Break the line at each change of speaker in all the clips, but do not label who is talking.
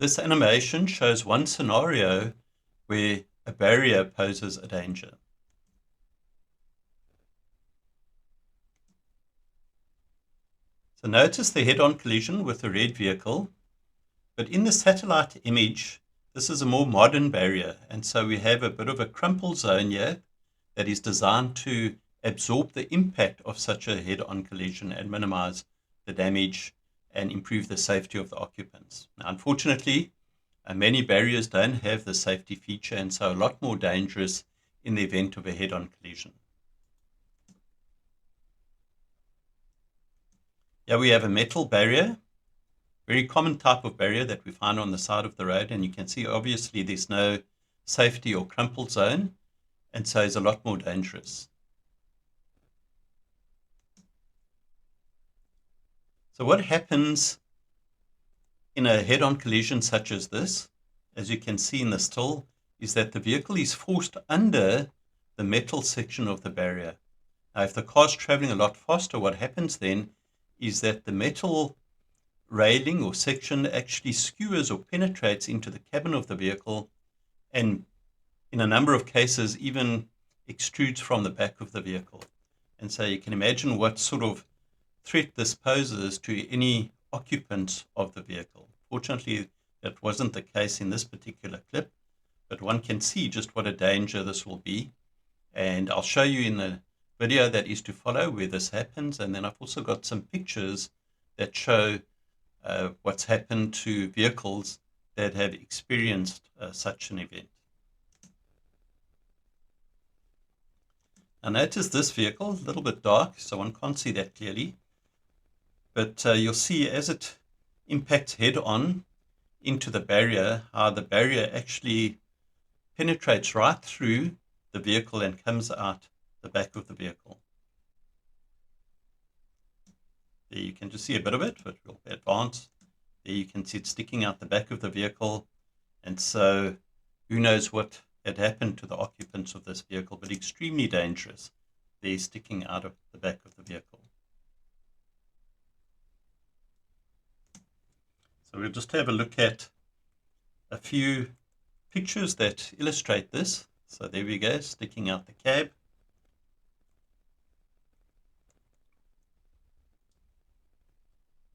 This animation shows one scenario where a barrier poses a danger. So notice the head-on collision with a red vehicle, but in the satellite image, this is a more modern barrier, and so we have a bit of a crumple zone here that is designed to absorb the impact of such a head-on collision and minimize the damage and improve the safety of the occupants. Now, unfortunately, many barriers don't have the safety feature and so a lot more dangerous in the event of a head-on collision. Here we have a metal barrier, very common type of barrier that we find on the side of the road, and you can see obviously there's no safety or crumple zone, and so it's a lot more dangerous. So what happens in a head-on collision such as this, as you can see in the still, is that the vehicle is forced under the metal section of the barrier. Now, if the car's traveling a lot faster, what happens then is that the metal railing or section actually skewers or penetrates into the cabin of the vehicle, and in a number of cases even extrudes from the back of the vehicle. And so you can imagine what sort of threat this poses to any occupants of the vehicle. Fortunately, that wasn't the case in this particular clip, but one can see just what a danger this will be. And I'll show you in the video that is to follow where this happens. And then I've also got some pictures that show what's happened to vehicles that have experienced such an event. Now notice this vehicle, a little bit dark, so one can't see that clearly. But you'll see as it impacts head-on into the barrier, how the barrier actually penetrates right through the vehicle and comes out the back of the vehicle. There you can just see a bit of it, but we'll advance. There you can see it sticking out the back of the vehicle. And so who knows what had happened to the occupants of this vehicle, but extremely dangerous. They're sticking out of the back of the vehicle. So we'll just have a look at a few pictures that illustrate this. So there we go, sticking out the cab.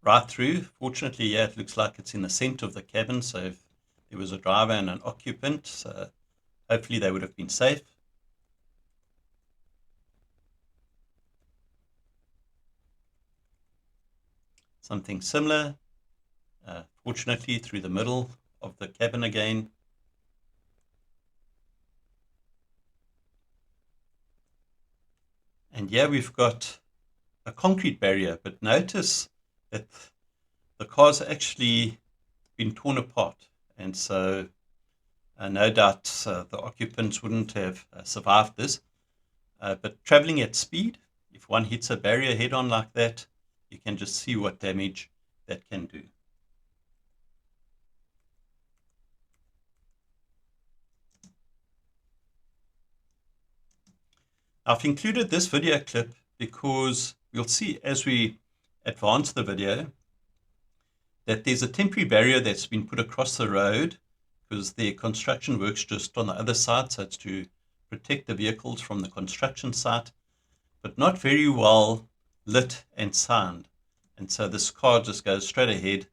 Right through. Fortunately, yeah, it looks like it's in the center of the cabin. So if there was a driver and an occupant, so hopefully they would have been safe. Something similar, fortunately through the middle of the cabin again. And here we've got a concrete barrier, but notice that the car's actually been torn apart. And so no doubt the occupants wouldn't have survived this. But traveling at speed, if one hits a barrier head-on like that, you can just see what damage that can do. I've included this video clip because you'll see as we advance the video that there's a temporary barrier that's been put across the road because the construction works just on the other side, so it's to protect the vehicles from the construction site, but not very well lit and signed. And so this car just goes straight ahead,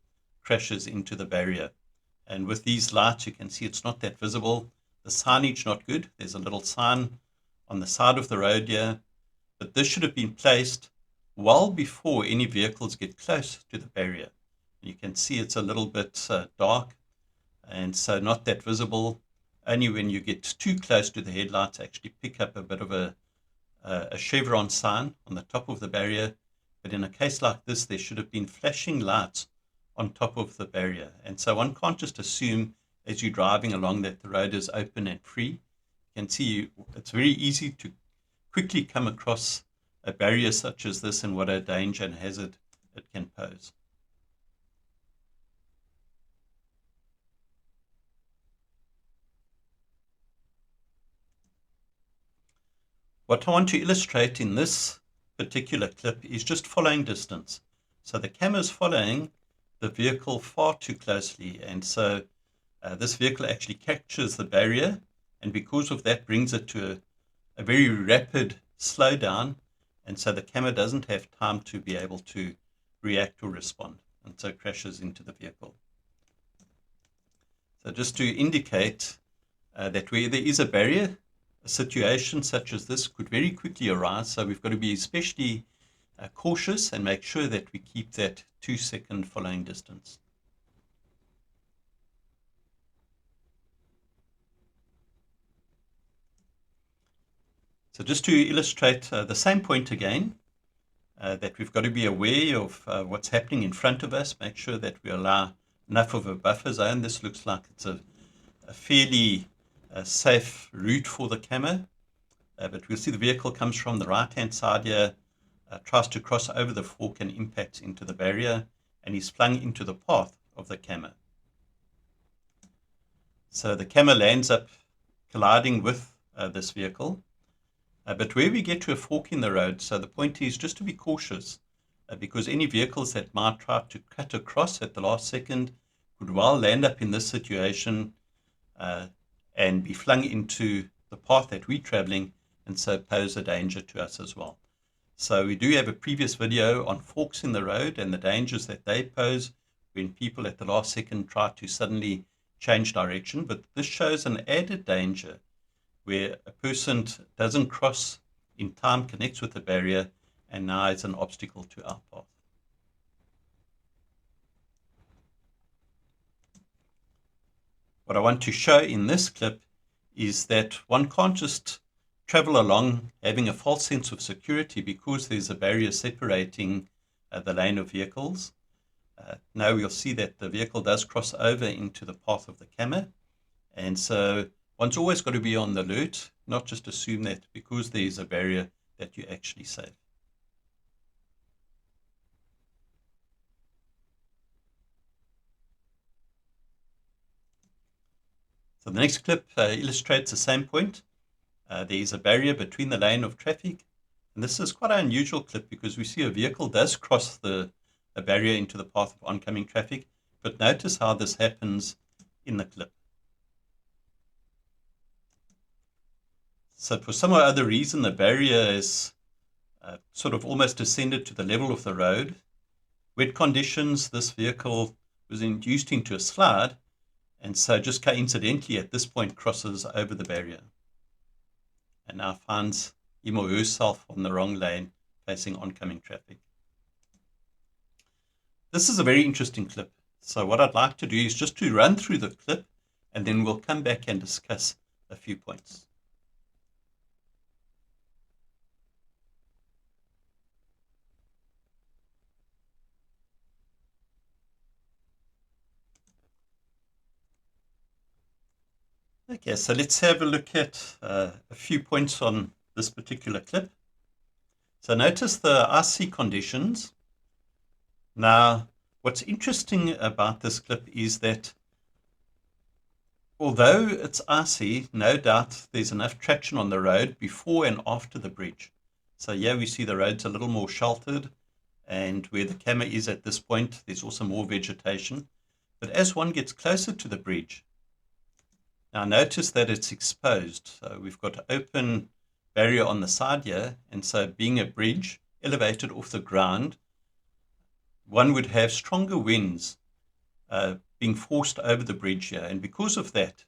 crashes into the barrier. And with these lights, you can see it's not that visible. The signage not good. There's a little sign on the side of the road here, but this should have been placed well before any vehicles get close to the barrier. You can see it's a little bit dark, and so not that visible. Only when you get too close to the headlights actually pick up a bit of a chevron sign on the top of the barrier. But in a case like this, there should have been flashing lights on top of the barrier. And so one can't just assume as you're driving along that the road is open and free. You can see it's very easy to quickly come across a barrier such as this and what a danger and hazard it can pose. What I want to illustrate in this particular clip is just following distance. So the camera's following the vehicle far too closely, and so this vehicle actually captures the barrier, and because of that brings it to a very rapid slowdown, and so the camera doesn't have time to be able to react or respond, and so crashes into the vehicle. So just to indicate that where there is a barrier, a situation such as this could very quickly arise, so we've got to be especially cautious and make sure that we keep that 2-second following distance. So just to illustrate the same point again, that we've got to be aware of what's happening in front of us, make sure that we allow enough of a buffer zone. This looks like it's a fairly safe route for the camera, but we'll see the vehicle comes from the right-hand side here, tries to cross over the fork and impacts into the barrier, and he's flung into the path of the camera. So the camera lands up colliding with this vehicle. But where we get to a fork in the road, so the point is just to be cautious, because any vehicles that might try to cut across at the last second could well land up in this situation and be flung into the path that we're traveling, and so pose a danger to us as well. So we do have a previous video on forks in the road and the dangers that they pose when people at the last second try to suddenly change direction, but this shows an added danger where a person doesn't cross in time, connects with the barrier, and now it's an obstacle to our path. What I want to show in this clip is that one can't just travel along having a false sense of security because there's a barrier separating the lane of vehicles. Now we'll see that the vehicle does cross over into the path of the camera, and so one's always got to be on the alert, not just assume that because there is a barrier that you're actually safe. So the next clip illustrates the same point. There is a barrier between the lane of traffic, and this is quite an unusual clip because we see a vehicle does cross a barrier into the path of oncoming traffic, but notice how this happens in the clip. So for some or other reason, the barrier is sort of almost descended to the level of the road. Wet conditions, this vehicle was induced into a slide, and so just coincidentally at this point crosses over the barrier and now finds him or herself on the wrong lane facing oncoming traffic. This is a very interesting clip. So what I'd like to do is just to run through the clip, and then we'll come back and discuss a few points. Okay, so let's have a look at a few points on this particular clip. So notice the icy conditions. Now, what's interesting about this clip is that although it's icy, no doubt there's enough traction on the road before and after the bridge. So here we see the road's a little more sheltered, and where the camera is at this point, there's also more vegetation. But as one gets closer to the bridge, now notice that it's exposed. So we've got an open barrier on the side here, and so being a bridge elevated off the ground, one would have stronger winds being forced over the bridge here, and because of that,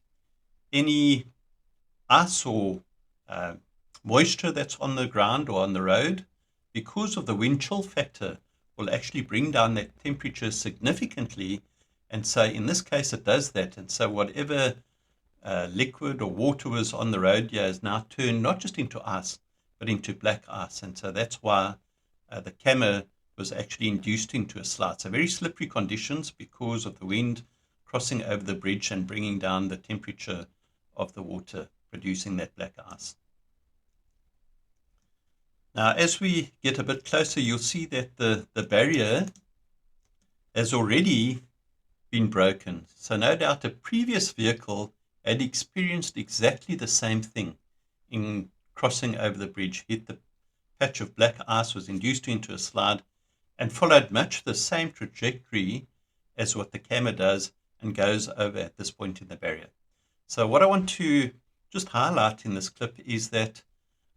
any ice or moisture that's on the ground or on the road, because of the wind chill factor, will actually bring down that temperature significantly, and so in this case it does that, and so whatever liquid or water was on the road here is now turned not just into ice, but into black ice, and so that's why the camera was actually induced into a slide. So very slippery conditions because of the wind crossing over the bridge and bringing down the temperature of the water, producing that black ice. Now, as we get a bit closer, you'll see that the barrier has already been broken. So no doubt a previous vehicle had experienced exactly the same thing in crossing over the bridge, hit the patch of black ice, was induced into a slide, and followed much the same trajectory as what the camera does and goes over at this point in the barrier. So what I want to just highlight in this clip is that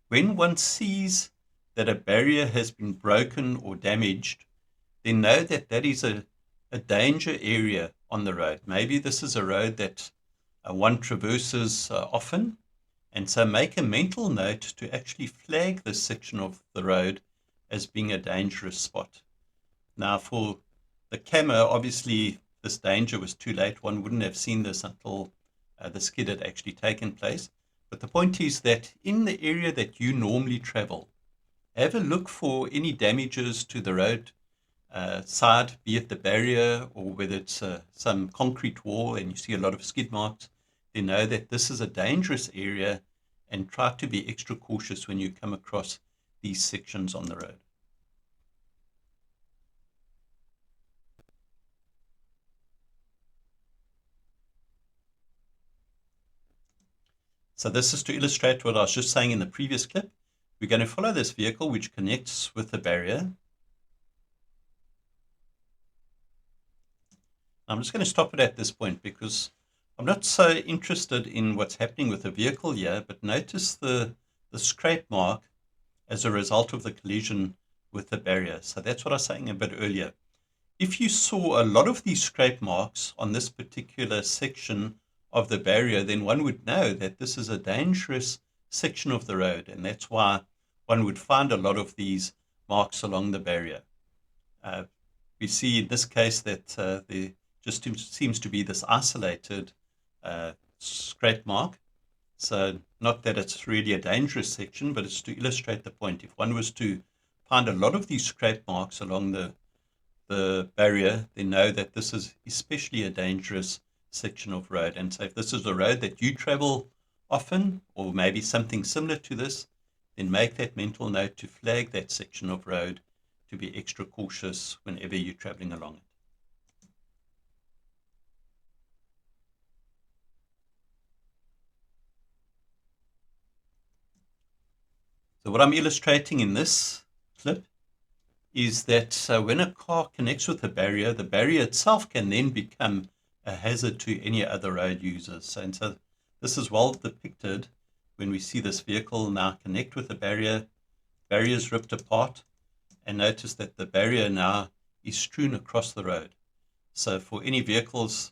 when one sees that a barrier has been broken or damaged, then know that that is a danger area on the road. Maybe this is a road that one traverses often, and so make a mental note to actually flag this section of the road as being a dangerous spot. Now, for the camera, obviously this danger was too late. One wouldn't have seen this until the skid had actually taken place. But the point is that in the area that you normally travel, have a look for any damages to the road side, be it the barrier or whether it's some concrete wall and you see a lot of skid marks. Then know that this is a dangerous area and try to be extra cautious when you come across these sections on the road. So this is to illustrate what I was just saying in the previous clip. We're going to follow this vehicle which connects with the barrier. I'm just going to stop it at this point because I'm not so interested in what's happening with the vehicle here, but notice the scrape mark as a result of the collision with the barrier. So that's what I was saying a bit earlier. If you saw a lot of these scrape marks on this particular section of the barrier, then one would know that this is a dangerous section of the road, and that's why one would find a lot of these marks along the barrier. We see in this case that there just seems to be this isolated scrape mark. So not that it's really a dangerous section, but it's to illustrate the point. If one was to find a lot of these scrape marks along the barrier, then know that this is especially a dangerous section of road. And so if this is a road that you travel often, or maybe something similar to this, then make that mental note to flag that section of road to be extra cautious whenever you're traveling along it. So what I'm illustrating in this clip is that when a car connects with the barrier itself can then become a hazard to any other road users. And so this is well depicted when we see this vehicle now connect with the barrier is ripped apart, and notice that the barrier now is strewn across the road. So for any vehicles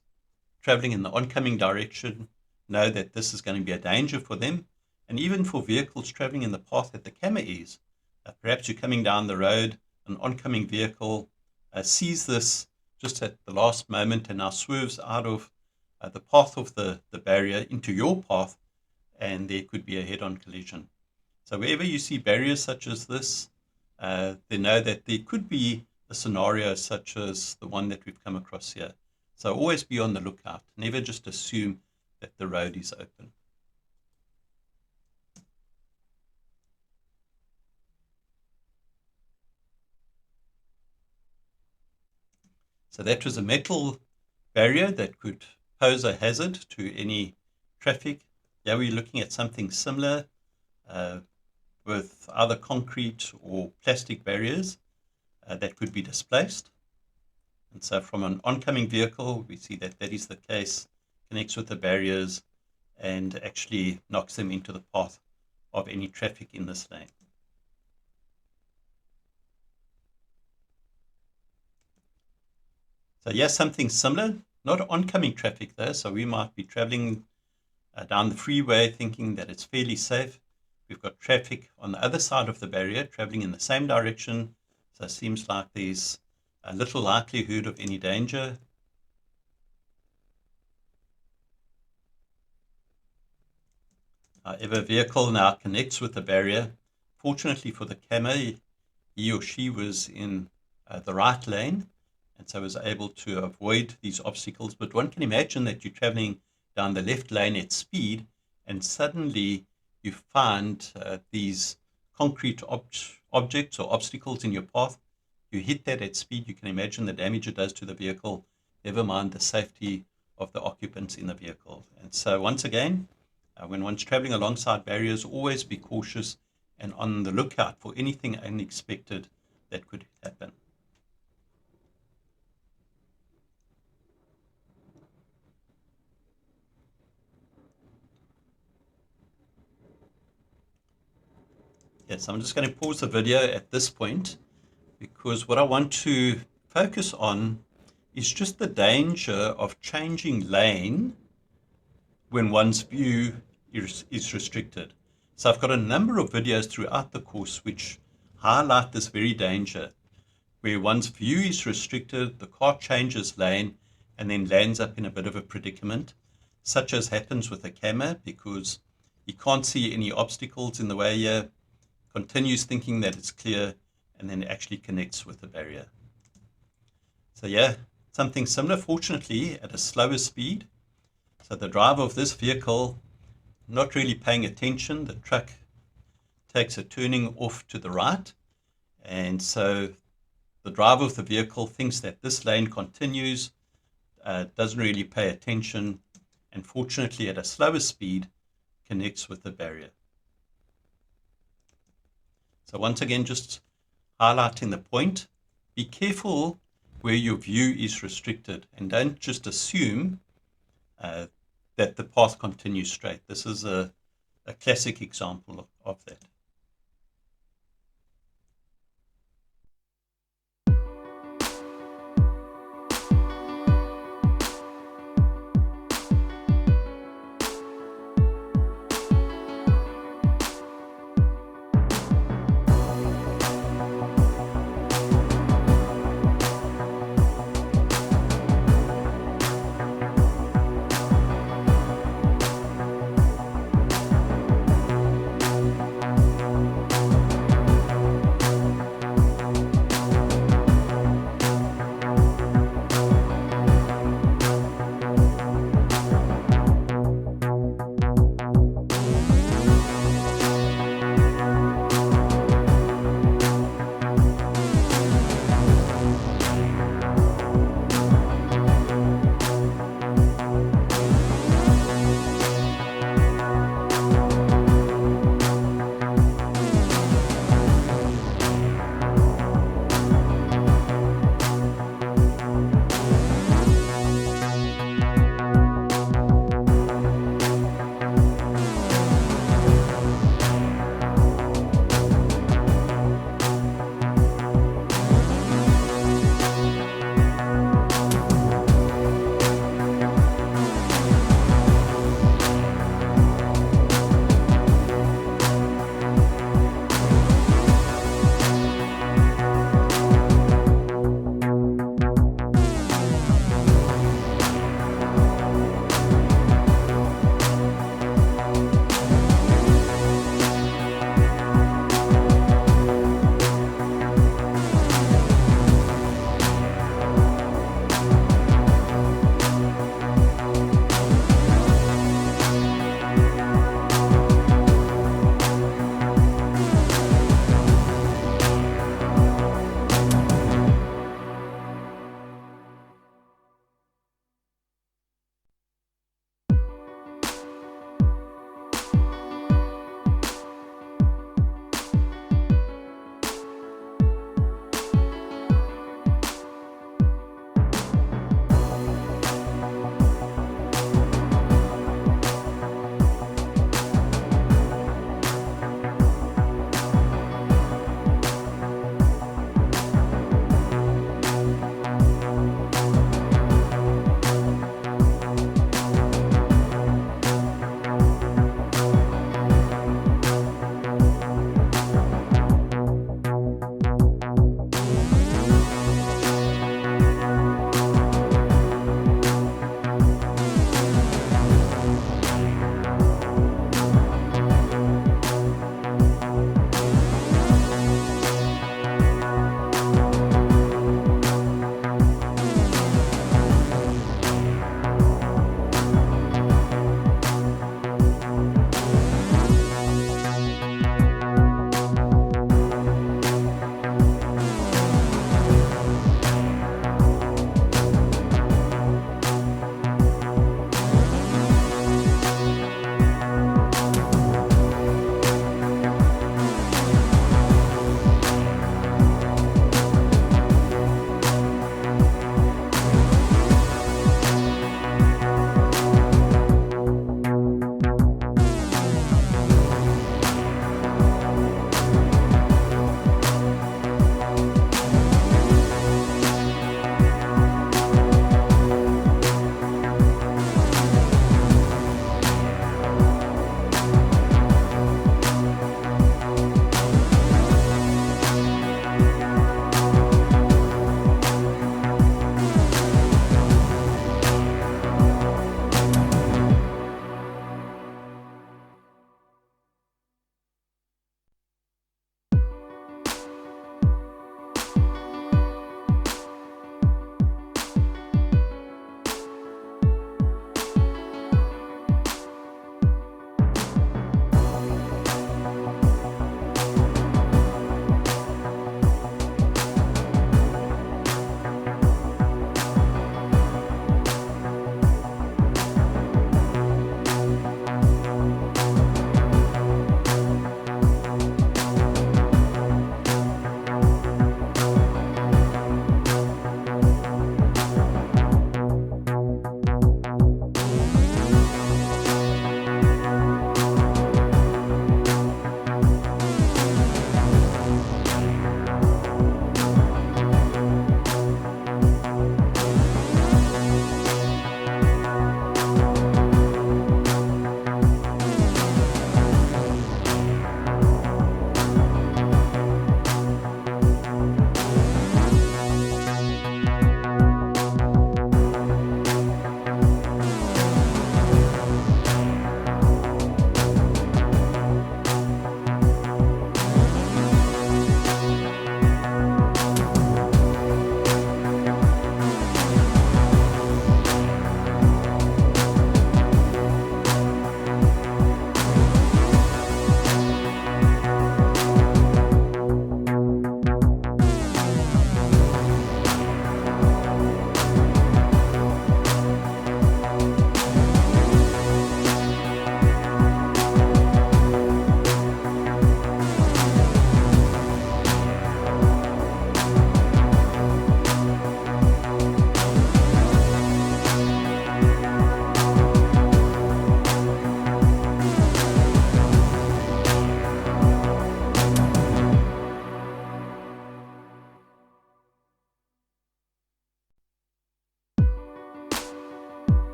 traveling in the oncoming direction, know that this is going to be a danger for them. And even for vehicles traveling in the path that the camera is, perhaps you're coming down the road, an oncoming vehicle sees this just at the last moment and now swerves out of the path of the barrier into your path, and there could be a head-on collision. So wherever you see barriers such as this, they know that there could be a scenario such as the one that we've come across here. So always be on the lookout. Never just assume that the road is open. So that was a metal barrier that could pose a hazard to any traffic. Here we're looking at something similar with either concrete or plastic barriers that could be displaced. And so from an oncoming vehicle, we see that that is the case, connects with the barriers and actually knocks them into the path of any traffic in this lane. So yes, something similar, not oncoming traffic though. So we might be traveling down the freeway thinking that it's fairly safe. We've got traffic on the other side of the barrier traveling in the same direction. So it seems like there's a little likelihood of any danger. If a vehicle now connects with the barrier, fortunately for the camera, he or she was in the right lane, and so was able to avoid these obstacles. But one can imagine that you're traveling down the left lane at speed, and suddenly you find these concrete objects or obstacles in your path. You hit that at speed, you can imagine the damage it does to the vehicle, never mind the safety of the occupants in the vehicle. And so once again, when one's traveling alongside barriers, always be cautious and on the lookout for anything unexpected that could happen. Yes, I'm just going to pause the video at this point because what I want to focus on is just the danger of changing lane when one's view is restricted. So I've got a number of videos throughout the course which highlight this very danger, where one's view is restricted, the car changes lane, and then lands up in a bit of a predicament, such as happens with a camera, because he can't see any obstacles in the way here, continues thinking that it's clear, and then actually connects with the barrier. So yeah, something similar, fortunately, at a slower speed. So the driver of this vehicle, not really paying attention, the truck takes a turning off to the right, and so the driver of the vehicle thinks that this lane continues, doesn't really pay attention, and fortunately at a slower speed connects with the barrier. So once again, just highlighting the point, be careful where your view is restricted, and don't just assume that the path continues straight. This is a classic example of that.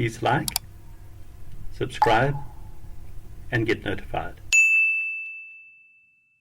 please like, subscribe, and get notified.